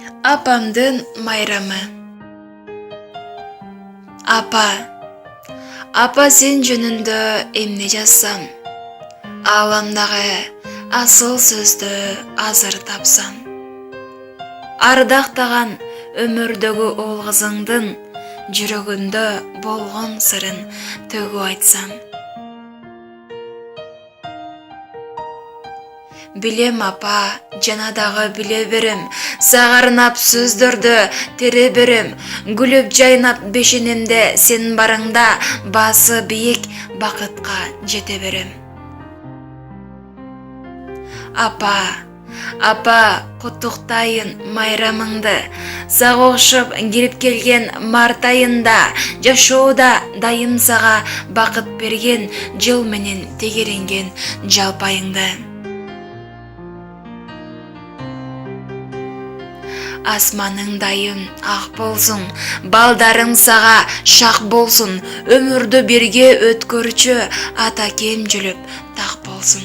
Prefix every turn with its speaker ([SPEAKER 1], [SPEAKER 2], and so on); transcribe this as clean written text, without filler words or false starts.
[SPEAKER 1] Апамдын майрамы. Апа сен жөнүндө эмне жазсам, ааламдагы асыл сөздү азыр тапсам. Ардактаган өмүрдөгү уул кызыңдын жүрөгүндө болгон сырын төгүп айтсам. Билем апа, жана дагы биле берем, сагарнап сөздөрдү тере берем, күлүп жайнап бешенемде сен барыңда баасы бийик бакытка жете берем. Апа, куттуктайын майрамыңды, сага окшоп кирип келген март айында, жашоодо дайым сага бакыт берген, жыл менен тегеренген жалпайыңды. Асманың дайым ак болсун, балдарың сага шак болсун, өмүрдү бирге өткөрчү ата кем жүрүп так болсун.